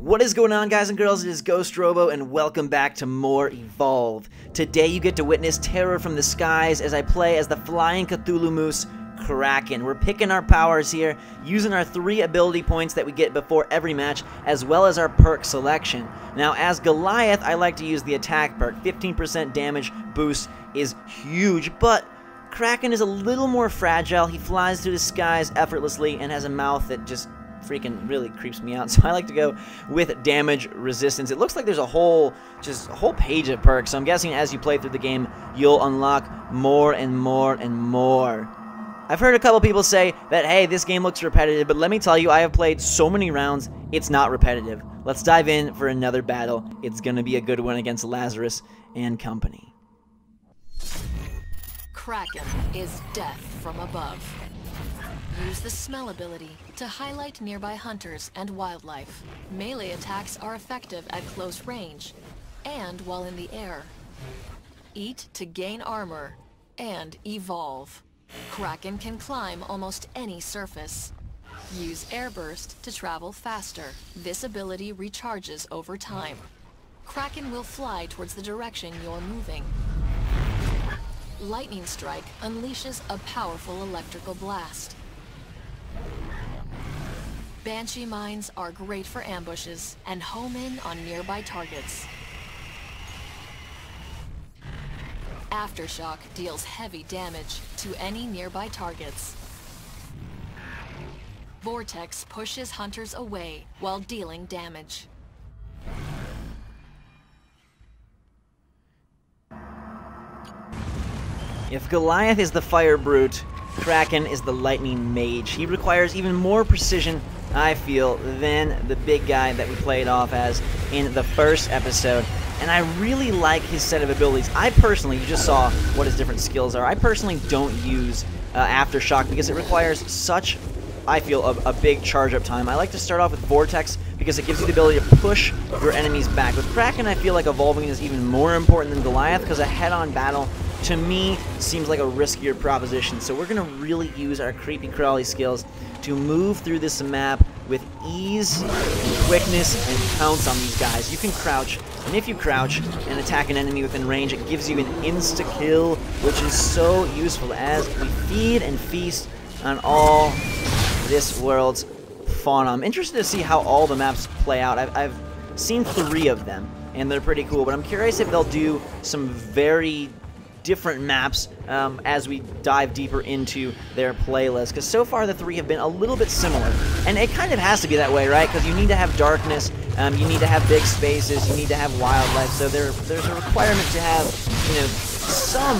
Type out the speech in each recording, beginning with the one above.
What is going on, guys and girls? It is Ghost Robo, and welcome back to more Evolve. Today you get to witness terror from the skies as I play as the flying Cthulhu Moose, Kraken. We're picking our powers here, using our 3 ability points that we get before every match, as well as our perk selection. Now, as Goliath, I like to use the attack perk. 15% damage boost is huge, but Kraken is a little more fragile. He flies through the skies effortlessly and has a mouth that just freaking really creeps me out, so I like to go with damage resistance. It looks like there's a whole page of perks, so I'm guessing as you play through the game, you'll unlock more and more and more. I've heard a couple people say that, hey, this game looks repetitive, but let me tell you, I have played so many rounds, it's not repetitive. Let's dive in for another battle. It's gonna be a good one against Lazarus and company. Kraken is death from above. Use the smell ability to highlight nearby hunters and wildlife. Melee attacks are effective at close range and while in the air. Eat to gain armor and evolve. Kraken can climb almost any surface. Use Airburst to travel faster. This ability recharges over time. Kraken will fly towards the direction you're moving. Lightning Strike unleashes a powerful electrical blast. Banshee mines are great for ambushes and home in on nearby targets. Aftershock deals heavy damage to any nearby targets. Vortex pushes hunters away while dealing damage. If Goliath is the Fire Brute, Kraken is the Lightning Mage. He requires even more precision, I feel, than the big guy that we played off as in the first episode. And I really like his set of abilities. I personally, you just saw what his different skills are. I personally don't use Aftershock because it requires such, I feel, a big charge up time. I like to start off with Vortex because it gives you the ability to push your enemies back. With Kraken, I feel like evolving is even more important than Goliath because a head-on battle, to me, seems like a riskier proposition. So we're going to really use our creepy crawly skills to move through this map with ease, quickness, and pounce on these guys. You can crouch, and if you crouch and attack an enemy within range, it gives you an insta-kill, which is so useful as we feed and feast on all this world's fauna. I'm interested to see how all the maps play out. I've seen 3 of them, and they're pretty cool, but I'm curious if they'll do some very different maps as we dive deeper into their playlist, because so far the 3 have been a little bit similar, and it kind of has to be that way, right? Because you need to have darkness, you need to have big spaces, you need to have wildlife, so there's a requirement to have, you know, some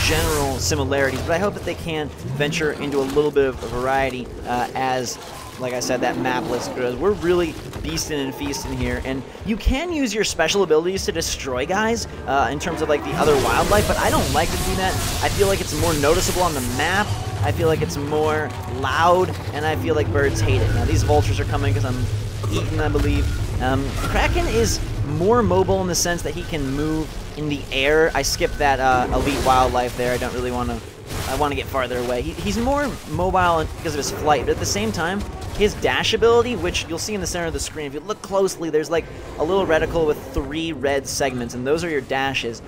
general similarities, but I hope that they can venture into a little bit of variety as, like I said, that map list grows. We're really beasting and feasting here, and you can use your special abilities to destroy guys in terms of like the other wildlife, but I don't like to do that. I feel like it's more noticeable on the map, I feel like it's more loud, and I feel like birds hate it. Now these vultures are coming because I'm eating, I believe. Kraken is more mobile in the sense that he can move in the air. I skipped that elite wildlife there. I don't really want to. I want to get farther away. He's more mobile because of his flight, but at the same time, his dash ability, which you'll see in the center of the screen, if you look closely, there's like a little reticle with 3 red segments, and those are your dashes.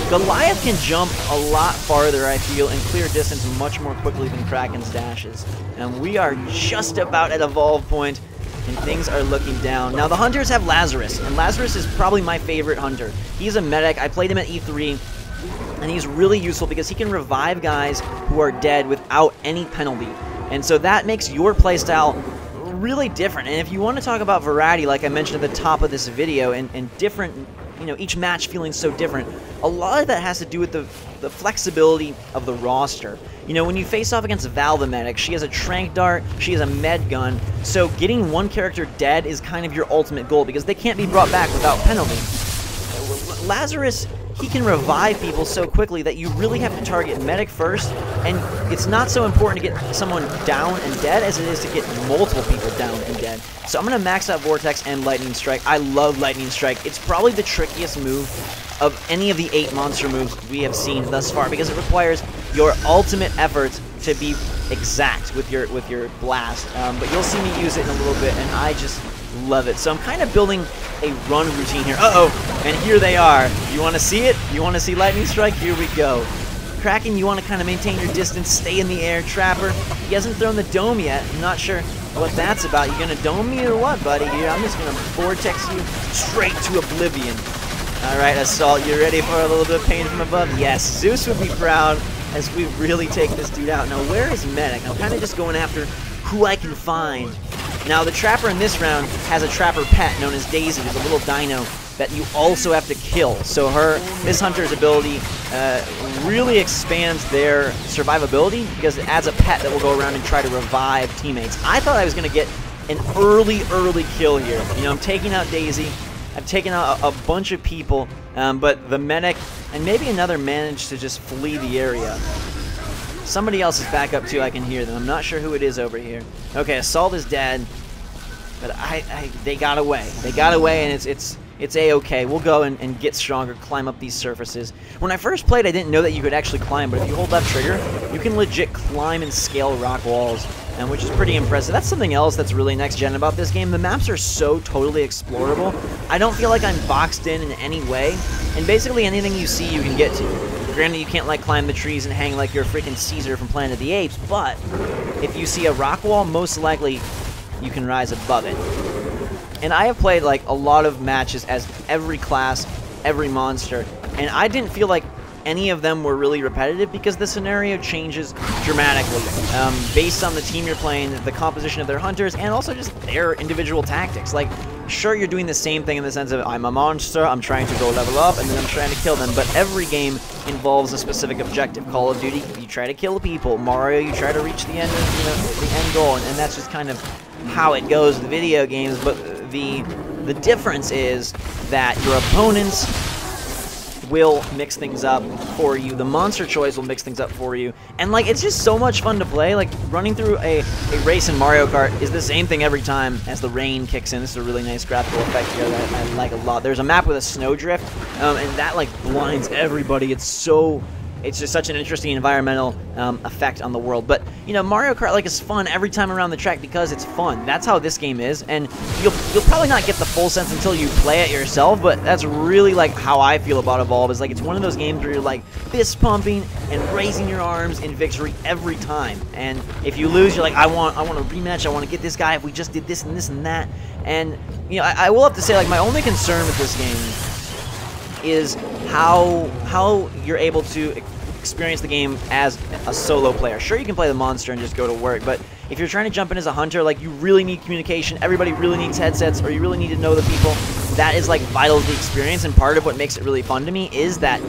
Goliath can jump a lot farther, I feel, and clear distance much more quickly than Kraken's dashes. And we are just about at evolve point, and things are looking down. Now, the hunters have Lazarus, and Lazarus is probably my favorite hunter. He's a medic. I played him at E3. And he's really useful because he can revive guys who are dead without any penalty. And so that makes your playstyle really different. And if you want to talk about variety, like I mentioned at the top of this video, and different, you know, each match feeling so different, a lot of that has to do with the flexibility of the roster. You know, when you face off against Val the medic, she has a trank dart, she has a med gun, so getting one character dead is kind of your ultimate goal because they can't be brought back without penalty. Lazarus, he can revive people so quickly that you really have to target medic first, and it's not so important to get someone down and dead as it is to get multiple people down and dead. So I'm going to max out Vortex and Lightning Strike. I love Lightning Strike. It's probably the trickiest move of any of the 8 monster moves we have seen thus far because it requires your ultimate efforts to be exact with your blast. But you'll see me use it in a little bit, and I just love it. So I'm kind of building a run routine here. Uh-oh, and here they are. You want to see it? You want to see lightning strike? Here we go. Kraken, you want to kind of maintain your distance, stay in the air. Trapper, he hasn't thrown the dome yet. I'm not sure what that's about. You gonna dome me or what, buddy? Here, I'm just gonna vortex you straight to oblivion. All right, Assault, you ready for a little bit of pain from above? Yes, Zeus would be proud as we really take this dude out. Now, where is Medic? I'm kind of just going after who I can find. Now, the Trapper in this round has a Trapper pet known as Daisy, who's a little dino that you also have to kill. So this Hunter's ability really expands their survivability because it adds a pet that will go around and try to revive teammates. I thought I was going to get an early kill here. You know, I'm taking out Daisy. I've taken out a bunch of people, but the Medic and maybe another managed to just flee the area. Somebody else is back up too. I can hear them. I'm not sure who it is over here. Okay, Assault is dead, but they got away. They got away, and it's a-okay. We'll go and get stronger, climb up these surfaces. When I first played, I didn't know that you could actually climb, but if you hold left trigger, you can legit climb and scale rock walls, which is pretty impressive. That's something else that's really next-gen about this game. The maps are so totally explorable. I don't feel like I'm boxed in any way, and basically anything you see you can get to. Granted, you can't like climb the trees and hang like you're freaking Caesar from Planet of the Apes, but if you see a rock wall, most likely you can rise above it. And I have played like a lot of matches as every class, every monster, and I didn't feel like any of them were really repetitive because the scenario changes dramatically based on the team you're playing, the composition of their hunters, and also just their individual tactics. Like, sure, you're doing the same thing in the sense of I'm a monster, I'm trying to go level up, and then I'm trying to kill them, but every game involves a specific objective. Call of Duty, you try to kill people. Mario, you try to reach the end, the end goal, and that's just kind of how it goes with video games. But the difference is that your opponents will mix things up for you. The monster choice will mix things up for you. And like, it's just so much fun to play. Like, running through a race in Mario Kart is the same thing every time as the rain kicks in. This is a really nice graphical effect here that I like a lot. There's a map with a snowdrift, and that like blinds everybody. It's just such an interesting environmental effect on the world. But, you know, Mario Kart like is fun every time around the track because it's fun. That's how this game is, and you'll probably not get the full sense until you play it yourself, but that's really like how I feel about Evolve. Is like, it's one of those games where you're like fist pumping and raising your arms in victory every time. And if you lose, you're like, I want a rematch, I want to get this guy if we just did this and this and that. And, you know, I will have to say, like, my only concern with this game is how you're able to experience the game as a solo player. Sure, you can play the monster and just go to work, but if you're trying to jump in as a hunter, like, you really need communication. Everybody really needs headsets, or you really need to know the people. That is like vital to the experience, and part of what makes it really fun to me is that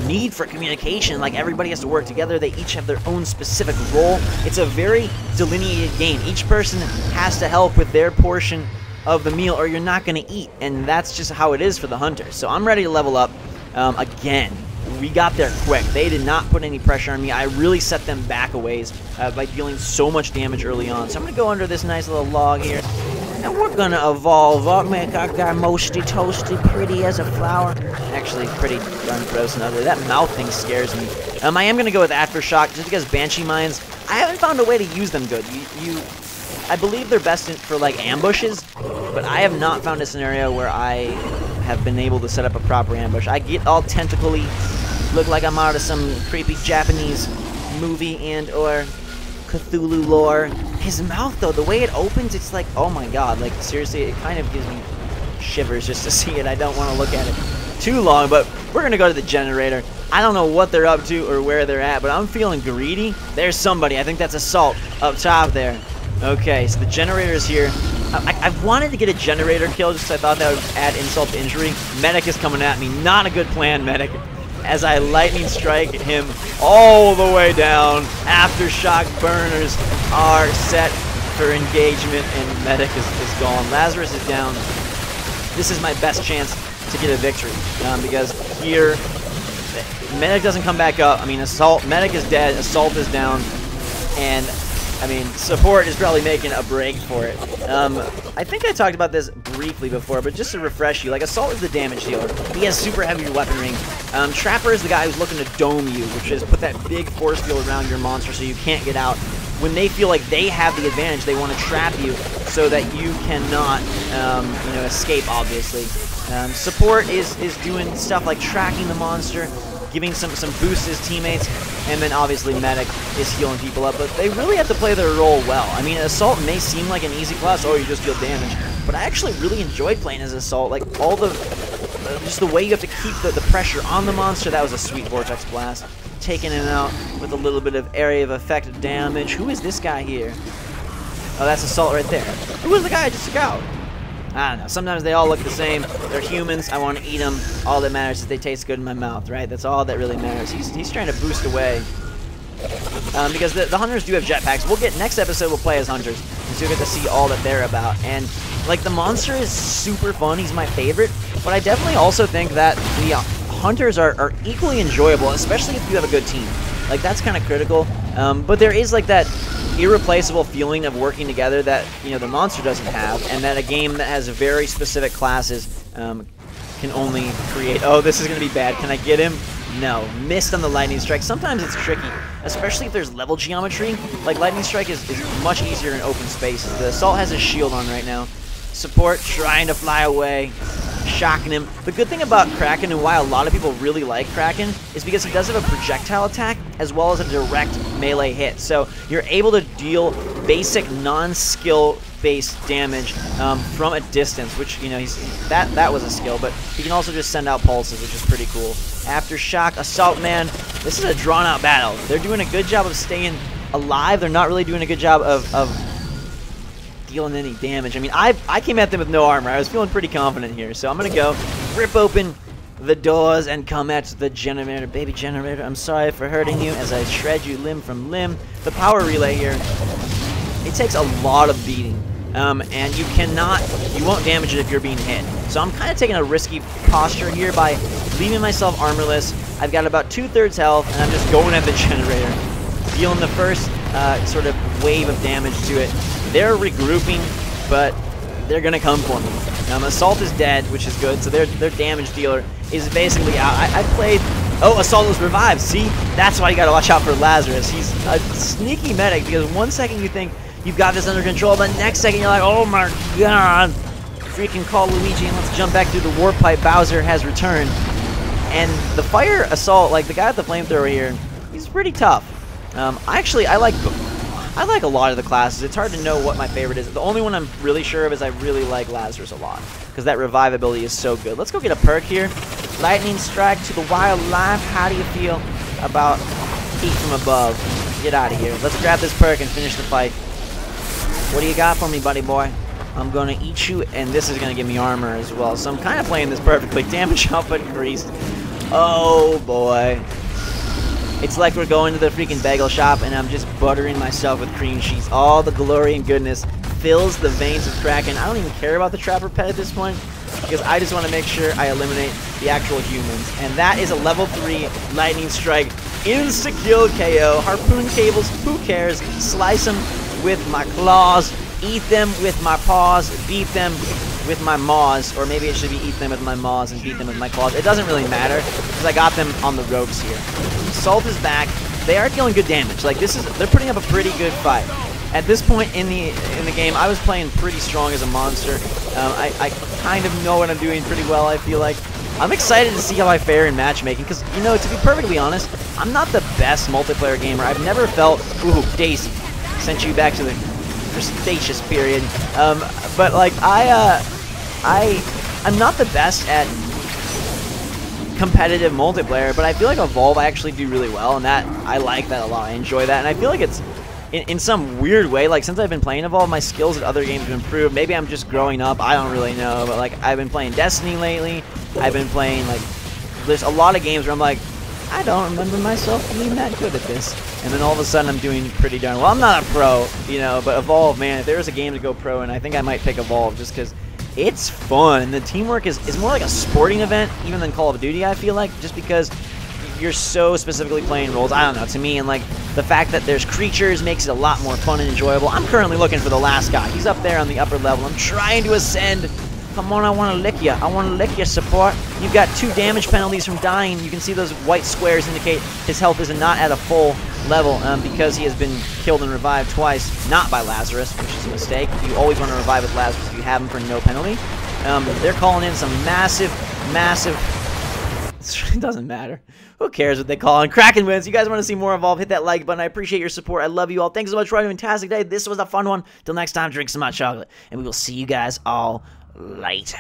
need for communication. Like, everybody has to work together. They each have their own specific role. It's a very delineated game. Each person has to help with their portion of the meal, or you're not going to eat, and that's just how it is for the hunters. So I'm ready to level up again. We got there quick. They did not put any pressure on me. I really set them back a ways by dealing so much damage early on. So I'm going to go under this nice little log here, and we're going to evolve up, make our guy mosty toasty, pretty as a flower. Actually, pretty darn gross and ugly. That mouth thing scares me. I am going to go with Aftershock just because Banshee Mines, I haven't found a way to use them good. I believe they're best for like ambushes, but I have not found a scenario where I have been able to set up a proper ambush. I get all tentacly, look like I'm out of some creepy Japanese movie and or Cthulhu lore. His mouth though, the way it opens, it's like, oh my god, like seriously, it kind of gives me shivers just to see it. I don't want to look at it too long, but we're gonna go to the generator. I don't know what they're up to or where they're at, but I'm feeling greedy. There's somebody, I think that's Assault up top there. Okay, so the generator is here. I've wanted to get a generator kill just because I thought that would add insult to injury. Medic is coming at me. Not a good plan, Medic. As I lightning strike him all the way down. Aftershock burners are set for engagement, and Medic is gone. Lazarus is down. This is my best chance to get a victory because here, Medic doesn't come back up. I mean, Medic is dead. Assault is down, and I mean, support is probably making a break for it. I think I talked about this briefly before, but just to refresh you, like, Assault is the damage dealer. He has super heavy weaponry. Trapper is the guy who's looking to dome you, which is put that big force field around your monster so you can't get out. when they feel like they have the advantage, they want to trap you so that you cannot, you know, escape, obviously. Support is doing stuff like tracking the monster, giving some boosts to his teammates, and then obviously Medic is healing people up, but they really have to play their role well. I mean, Assault may seem like an easy class, oh, you just deal damage, but I actually really enjoyed playing as Assault, like all the, just the way you have to keep the pressure on the monster. That was a sweet Vortex Blast. Taking it out with a little bit of area of effect damage. Who is this guy here? Oh, that's Assault right there. Who was the guy I just took out? I don't know. Sometimes they all look the same. They're humans. I want to eat them. All that matters is they taste good in my mouth, right? That's all that really matters. He's trying to boost away. Because the Hunters do have jetpacks. Next episode we'll play as Hunters, and so you'll get to see all that they're about. And like the monster is super fun. He's my favorite, but I definitely also think that the Hunters are equally enjoyable, especially if you have a good team. Like that's kind of critical. But there is like that irreplaceable feeling of working together that, you know, the monster doesn't have, and that a game that has very specific classes can only create. Oh, this is gonna be bad. Can I get him? No. Missed on the Lightning Strike. Sometimes it's tricky, especially if there's level geometry. Like Lightning Strike is much easier in open spaces. The Assault has his shield on right now. Support trying to fly away, shocking him. The good thing about Kraken, and why a lot of people really like Kraken, is because he does have a projectile attack as well as a direct melee hit. So you're able to deal basic non-skill based damage from a distance, which, you know, that was a skill, but he can also just send out pulses, which is pretty cool. Aftershock, Assault Man. This is a drawn out battle. They're doing a good job of staying alive. They're not really doing a good job of dealing any damage. I mean, I came at them with no armor. I was feeling pretty confident here, so I'm gonna go rip open the doors and come at the generator. Baby generator, I'm sorry for hurting you as I shred you limb from limb. The power relay here, it takes a lot of beating, and you won't damage it if you're being hit. So I'm kind of taking a risky posture here by leaving myself armorless. I've got about 2/3 health, and I'm just going at the generator, dealing the first sort of wave of damage to it. They're regrouping, but they're gonna come for me. Assault is dead, which is good, so their damage dealer is basically out. I played... Oh, Assault was revived. See? That's why you gotta watch out for Lazarus. He's a sneaky medic, because one second you think you've got this under control, but next second you're like, oh my god! Freaking call Luigi, and let's jump back through the warp pipe. Bowser has returned. And the Fire Assault, like the guy with the flamethrower here, he's pretty tough. I like a lot of the classes. It's hard to know what my favorite is. The only one I'm really sure of is I really like Lazarus a lot, because that revive ability is so good. Let's go get a perk here. Lightning Strike to the wildlife. How do you feel about heat from above? Get out of here. Let's grab this perk and finish the fight. What do you got for me, buddy boy? I'm going to eat you, and this is going to give me armor as well. So I'm kind of playing this perfectly. Damage output increased. Oh, boy. It's like we're going to the freaking bagel shop, and I'm just buttering myself with cream cheese. All the glory and goodness fills the veins of Kraken. I don't even care about the Trapper Pet at this point, because I just want to make sure I eliminate the actual humans. And that is a level 3 Lightning Strike. Insta-kill KO. Harpoon cables, who cares? Slice them with my claws. Eat them with my paws. Beat them with my maws. Or maybe it should be eat them with my maws and beat them with my claws. It doesn't really matter, because I got them on the ropes here. Assault is back. They are dealing good damage. Like they're putting up a pretty good fight. At this point in the game, I was playing pretty strong as a monster. I kind of know what I'm doing pretty well, I feel like. I'm excited to see how I fare in matchmaking, because, you know, to be perfectly honest, I'm not the best multiplayer gamer. I've never felt... Ooh, Daisy. Sent you back to the Cretaceous period. But, like, I'm not the best at competitive multiplayer, but I feel like Evolve I actually do really well, and that I like that a lot. I enjoy that, and I feel like it's in some weird way, like, since I've been playing Evolve, my skills at other games have improved. Maybe I'm just growing up, I don't really know, but, like, I've been playing Destiny lately. I've been playing, like, there's a lot of games where I'm like, I don't remember myself being that good at this, and then all of a sudden I'm doing pretty darn well. I'm not a pro, you know, but Evolve, man, if there was a game to go pro in, I think I might pick Evolve, just because it's fun, and the teamwork is more like a sporting event even than Call of Duty, I feel like, just because you're so specifically playing roles. I don't know, to me, and like the fact that there's creatures makes it a lot more fun and enjoyable. I'm currently looking for the last guy. He's up there on the upper level. I'm trying to ascend. Come on, I want to lick you. I want to lick your support. You've got 2 damage penalties from dying. You can see those white squares indicate his health is not at a full. level because he has been killed and revived twice, not by Lazarus, which is a mistake. You always want to revive with Lazarus if you have him for no penalty. They're calling in some massive... It doesn't matter. Who cares what they call in? Kraken wins. You guys want to see more Evolve, hit that like button. I appreciate your support. I love you all. Thanks so much for having a fantastic day. This was a fun one. Till next time, drink some hot chocolate. And we will see you guys all later.